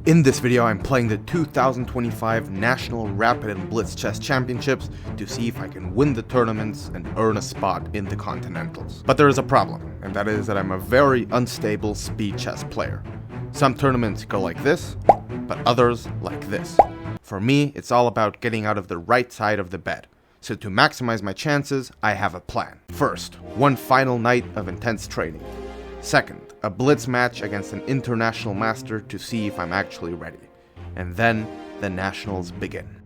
In this video, I'm playing the 2025 National Rapid and Blitz Chess Championships to see if I can win the tournaments and earn a spot in the Continentals. But there is a problem, and that is that I'm a very unstable speed chess player. Some tournaments go like this, but others like this. For me, it's all about getting out of the right side of the bed. So to maximize my chances, I have a plan. First, one final night of intense training. Second, a blitz match against an international master to see if I'm actually ready. And then, the nationals begin.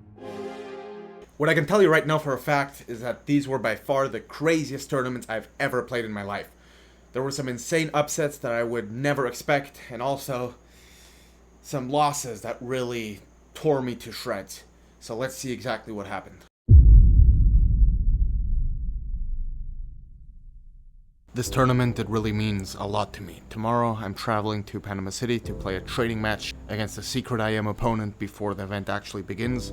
What I can tell you right now for a fact is that these were by far the craziest tournaments I've ever played in my life. There were some insane upsets that I would never expect, and also some losses that really tore me to shreds. So let's see exactly what happened. This tournament, it really means a lot to me. Tomorrow, I'm traveling to Panama City to play a training match against a secret IM opponent before the event actually begins.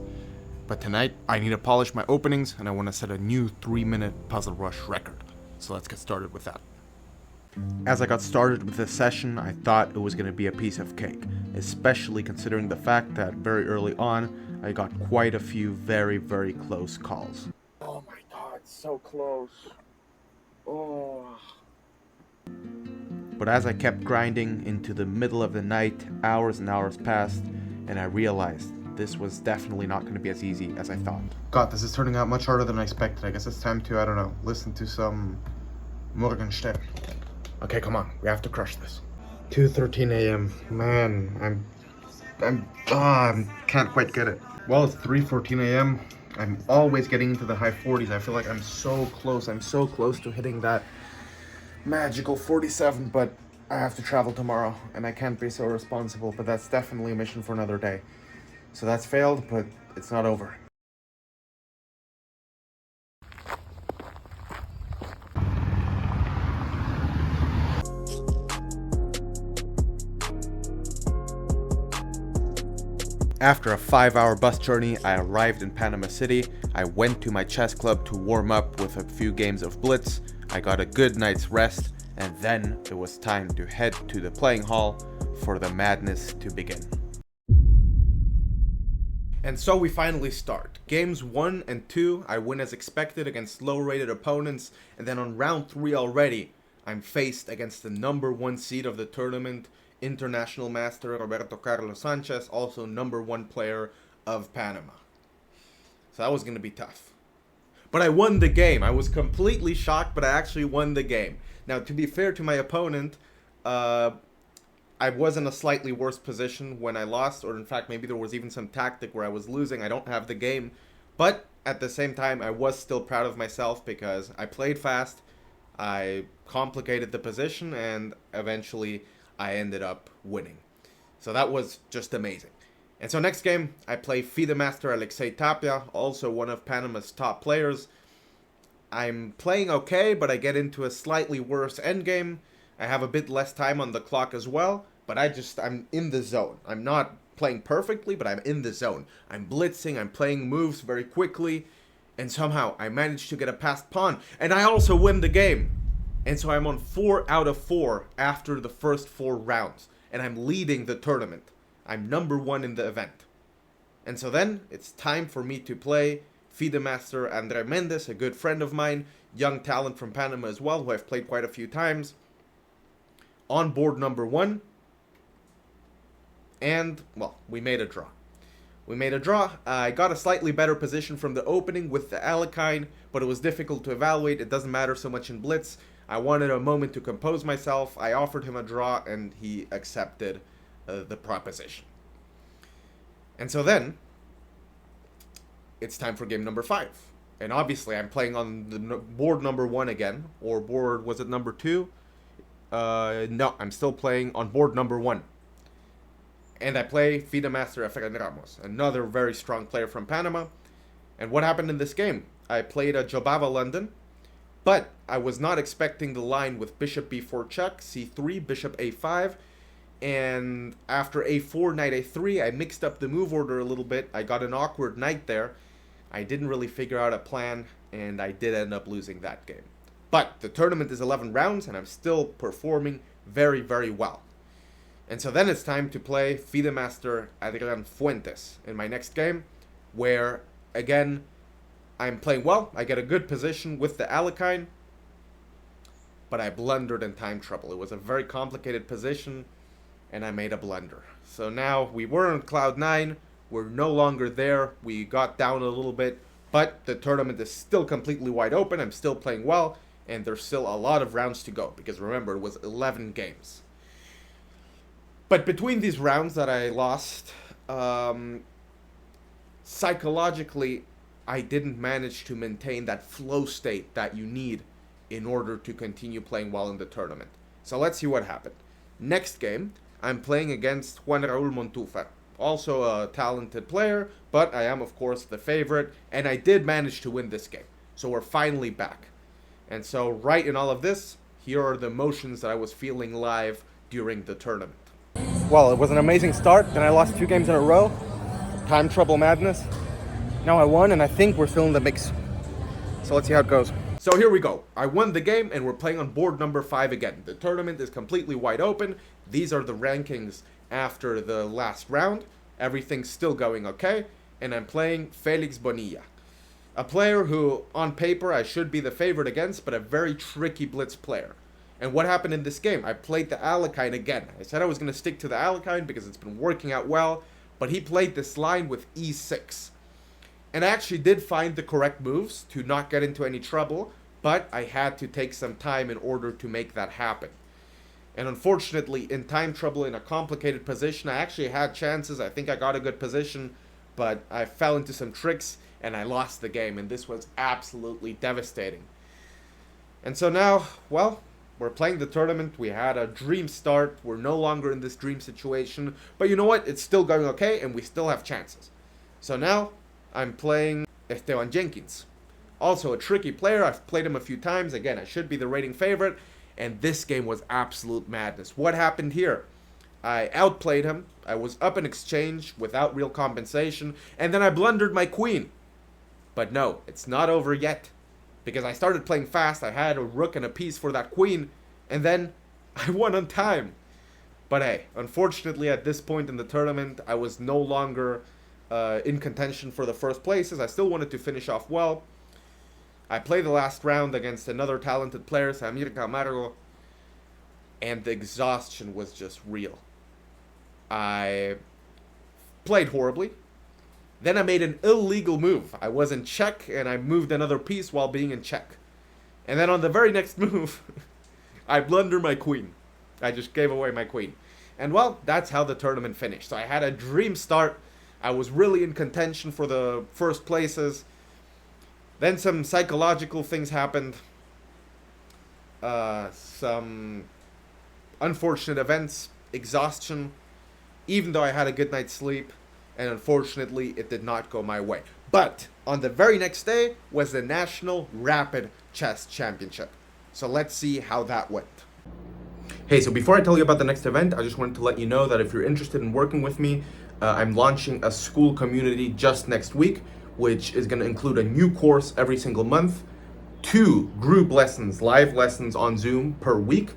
But tonight, I need to polish my openings, and I want to set a new 3-minute Puzzle Rush record. So let's get started with that. As I got started with this session, I thought it was going to be a piece of cake, especially considering the fact that very early on, I got quite a few very, very close calls. Oh my god, so close. Oh. But as I kept grinding into the middle of the night, hours and hours passed, and I realized this was definitely not going to be as easy as I thought. God, this is turning out much harder than I expected. I guess it's time to, I don't know, listen to some Morgenstern. Okay, come on, we have to crush this. 2:13 a.m. Man, I can't quite get it. Well, it's 3:14 a.m. I'm always getting into the high 40s. I feel like I'm so close to hitting that magical 47, but I have to travel tomorrow, and I can't be so irresponsible, but that's definitely a mission for another day. So that's failed, but it's not over. After a 5-hour bus journey, I arrived in Panama City. I went to my chess club to warm up with a few games of Blitz. I got a good night's rest, and then it was time to head to the playing hall for the madness to begin. And so we finally start. Games 1 and 2, I win as expected against low-rated opponents, and then on round 3 already, I'm faced against the number 1 seed of the tournament, international master Roberto Carlos Sanchez, also number 1 player of Panama. So that was going to be tough. But I won the game. I was completely shocked, but I actually won the game. Now, to be fair to my opponent, I was in a slightly worse position when I lost, or in fact, maybe there was even some tactic where I was losing. I don't have the game. But at the same time, I was still proud of myself because I played fast, I complicated the position, and eventually I ended up winning. So that was just amazing. And so next game, I play FIDE Master Alexei Tapia, also one of Panama's top players. I'm playing okay, but I get into a slightly worse endgame. I have a bit less time on the clock as well, but I'm in the zone. I'm not playing perfectly, but I'm in the zone. I'm blitzing, I'm playing moves very quickly, and somehow I managed to get a passed pawn, and I also win the game. And so I'm on 4 out of 4 after the first 4 rounds. And I'm leading the tournament. I'm number 1 in the event. And so then, it's time for me to play FIDE Master Andre Mendez, a good friend of mine, young talent from Panama as well, who I've played quite a few times. On board number 1. And, well, we made a draw. I got a slightly better position from the opening with the Alekhine, but it was difficult to evaluate. It doesn't matter so much in Blitz. I wanted a moment to compose myself. I offered him a draw, and he accepted the proposition. And so then, it's time for game number 5. And obviously, I'm playing on the board number 1 again. Or board, was it number 2? No, I'm still playing on board number 1. And I play FIDE Master Efrain Ramos, another very strong player from Panama. And what happened in this game? I played a Jobava London, but I was not expecting the line with bishop b4 check, c3, bishop a5, and after a4, knight a3, I mixed up the move order a little bit. I got an awkward knight there. I didn't really figure out a plan, and I did end up losing that game. But the tournament is 11 rounds, and I'm still performing very, very well. And so then it's time to play FIDE Master Adrian Fuentes in my next game, where, again, I'm playing well. I get a good position with the Alekhine, but I blundered in time trouble. It was a very complicated position, and I made a blunder. So now we were on cloud 9. We're no longer there. We got down a little bit, but the tournament is still completely wide open. I'm still playing well, and there's still a lot of rounds to go, because remember, it was 11 games. But between these rounds that I lost, psychologically, I didn't manage to maintain that flow state that you need in order to continue playing well in the tournament. So let's see what happened. Next game, I'm playing against Juan Raúl Montúfar, also a talented player, but I am, of course, the favorite, and I did manage to win this game. So we're finally back. And so right in all of this, here are the emotions that I was feeling live during the tournament. Well, it was an amazing start, then I lost 2 games in a row. Time trouble madness. Now I won, and I think we're still in the mix. So let's see how it goes. So here we go. I won the game, and we're playing on board number 5 again. The tournament is completely wide open. These are the rankings after the last round. Everything's still going okay. And I'm playing Felix Bonilla, a player who, on paper, I should be the favorite against, but a very tricky Blitz player. And what happened in this game? I played the Alekhine again. I said I was going to stick to the Alekhine because it's been working out well, but he played this line with e6. And I actually did find the correct moves to not get into any trouble, but I had to take some time in order to make that happen. And unfortunately, in time trouble, in a complicated position, I actually had chances. I think I got a good position, but I fell into some tricks, and I lost the game, and this was absolutely devastating. And so now, well, we're playing the tournament. We had a dream start. We're no longer in this dream situation. But you know what? It's still going okay, and we still have chances. So now, I'm playing Esteban Jenkins. Also a tricky player. I've played him a few times. Again, I should be the rating favorite. And this game was absolute madness. What happened here? I outplayed him. I was up in exchange without real compensation. And then I blundered my queen. But no, it's not over yet. Because I started playing fast, I had a rook and a piece for that queen, and then I won on time. But hey, unfortunately at this point in the tournament, I was no longer in contention for the first places. I still wanted to finish off well. I played the last round against another talented player, Samir Camargo, and the exhaustion was just real. I played horribly. Then I made an illegal move. I was in check, and I moved another piece while being in check. And then on the very next move, I blundered my queen. I just gave away my queen. And well, that's how the tournament finished. So I had a dream start. I was really in contention for the first places. Then some psychological things happened. Some unfortunate events, exhaustion, even though I had a good night's sleep. And unfortunately, it did not go my way. But on the very next day was the National Rapid Chess Championship. So let's see how that went. Hey, so before I tell you about the next event, I just wanted to let you know that if you're interested in working with me, I'm launching a school community just next week, which is going to include a new course every single month, 2 group lessons, live lessons on Zoom per week,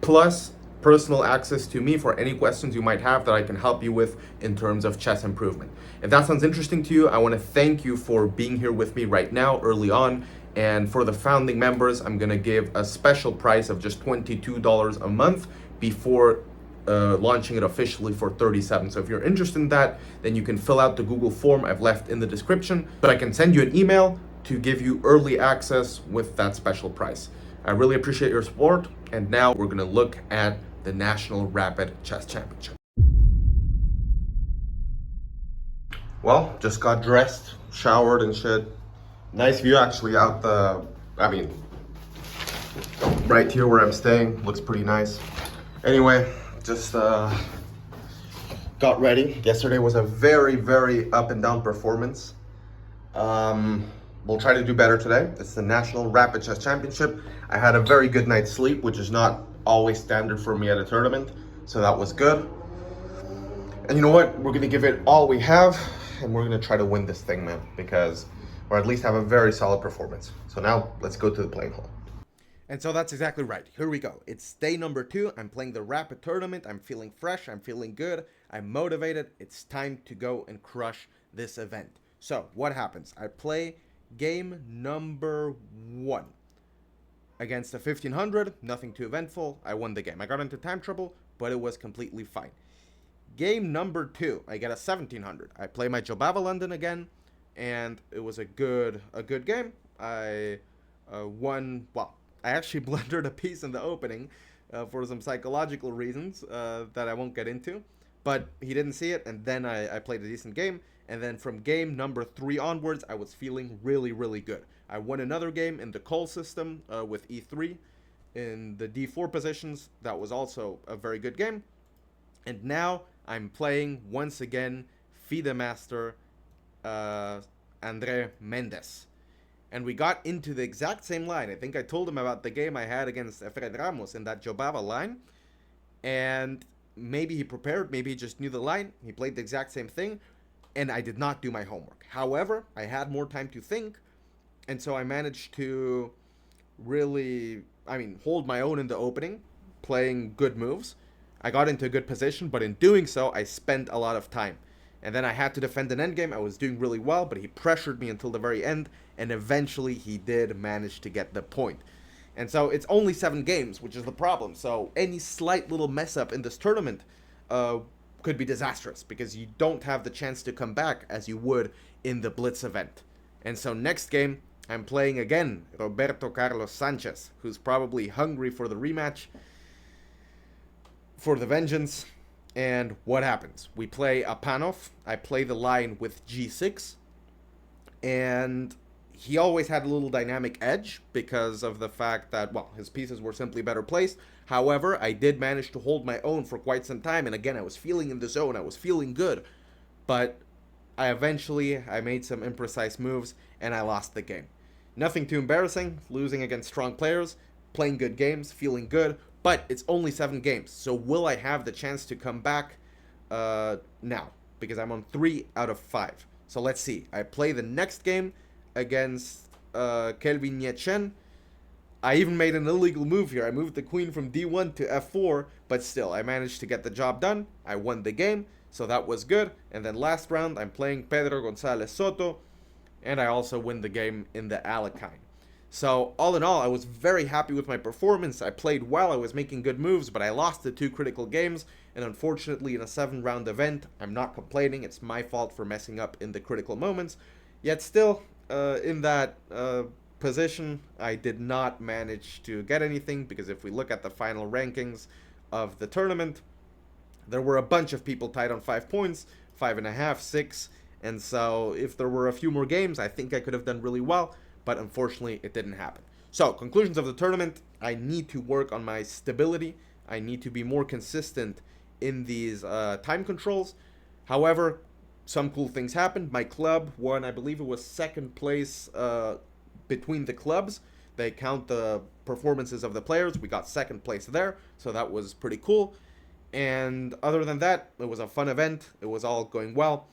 plus personal access to me for any questions you might have that I can help you with in terms of chess improvement. If that sounds interesting to you, I want to thank you for being here with me right now, early on. And for the founding members, I'm going to give a special price of just $22 a month before launching it officially for $37. So if you're interested in that, then you can fill out the Google form I've left in the description, but I can send you an email to give you early access with that special price. I really appreciate your support. And now we're going to look at the National Rapid Chess Championship. Well, just got dressed, showered and shit. Nice view actually out right here where I'm staying. Looks pretty nice. Anyway, just got ready. Yesterday was a very, very up and down performance. We'll try to do better today. It's the National Rapid Chess Championship. I had a very good night's sleep, which is not always standard for me at a tournament, so that was good. And you know what? We're gonna give it all we have, and we're gonna try to win this thing, man, or at least have a very solid performance. So now let's go to the playing hall. And so that's exactly right. Here we go. It's day number 2. I'm playing the Rapid Tournament. I'm feeling fresh. I'm feeling good. I'm motivated. It's time to go and crush this event. So what happens? I play game number 1 against a 1500. Nothing too eventful. I won the game. I got into time trouble, but it was completely fine. Game number 2, I get a 1700. I play my Jobava London again, and it was a good game. I won. Well, I actually blundered a piece in the opening for some psychological reasons that I won't get into. But he didn't see it, and then I played a decent game. And then from game number 3 onwards, I was feeling really, really good. I won another game in the call system with E3 in the D4 positions. That was also a very good game. And now I'm playing once again FIDE Master Andre Mendes. And we got into the exact same line. I think I told him about the game I had against Efred Ramos in that Jobava line. And maybe he prepared, maybe he just knew the line. He played the exact same thing. And I did not do my homework. However, I had more time to think. And so I managed to really, hold my own in the opening, playing good moves. I got into a good position, but in doing so, I spent a lot of time. And then I had to defend an endgame. I was doing really well, but he pressured me until the very end, and eventually he did manage to get the point. And so it's only 7 games, which is the problem. So any slight little mess up in this tournament could be disastrous, because you don't have the chance to come back as you would in the Blitz event. And so next game, I'm playing again Roberto Carlos Sanchez, who's probably hungry for the rematch, for the vengeance. And what happens? We play a Panov. I play the line with G6. And he always had a little dynamic edge because of the fact that, well, his pieces were simply better placed. However, I did manage to hold my own for quite some time. And again, I was feeling in the zone. I was feeling good. But I made some imprecise moves and I lost the game. Nothing too embarrassing. Losing against strong players. Playing good games. Feeling good. But it's only 7 games, so will I have the chance to come back now? Because I'm on 3 out of 5. So let's see. I play the next game against Kelvin Nietzschen. I even made an illegal move here. I moved the queen from D1 to F4, but still, I managed to get the job done. I won the game, so that was good. And then last round, I'm playing Pedro Gonzalez Soto, and I also win the game in the Alekhine. So, all in all, I was very happy with my performance. I played well, I was making good moves, but I lost the 2 critical games, and unfortunately in a 7-round event, I'm not complaining, it's my fault for messing up in the critical moments. Yet still, in that position, I did not manage to get anything, because if we look at the final rankings of the tournament, there were a bunch of people tied on 5 points, 5.5, 6, and so if there were a few more games, I think I could have done really well. But unfortunately, it didn't happen. So, conclusions of the tournament, I need to work on my stability. I need to be more consistent in these time controls. However, some cool things happened. My club won, I believe it was 2nd place between the clubs. They count the performances of the players. We got 2nd place there, so that was pretty cool. And other than that, it was a fun event. It was all going well.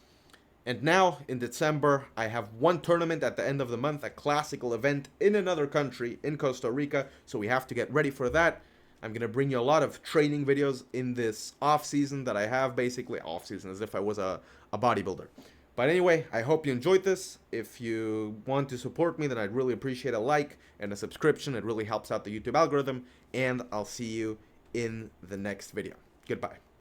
And now, in December, I have 1 tournament at the end of the month, a classical event in another country, in Costa Rica, so we have to get ready for that. I'm going to bring you a lot of training videos in this off-season that I have, basically off-season, as if I was a bodybuilder. But anyway, I hope you enjoyed this. If you want to support me, then I'd really appreciate a like and a subscription. It really helps out the YouTube algorithm, and I'll see you in the next video. Goodbye.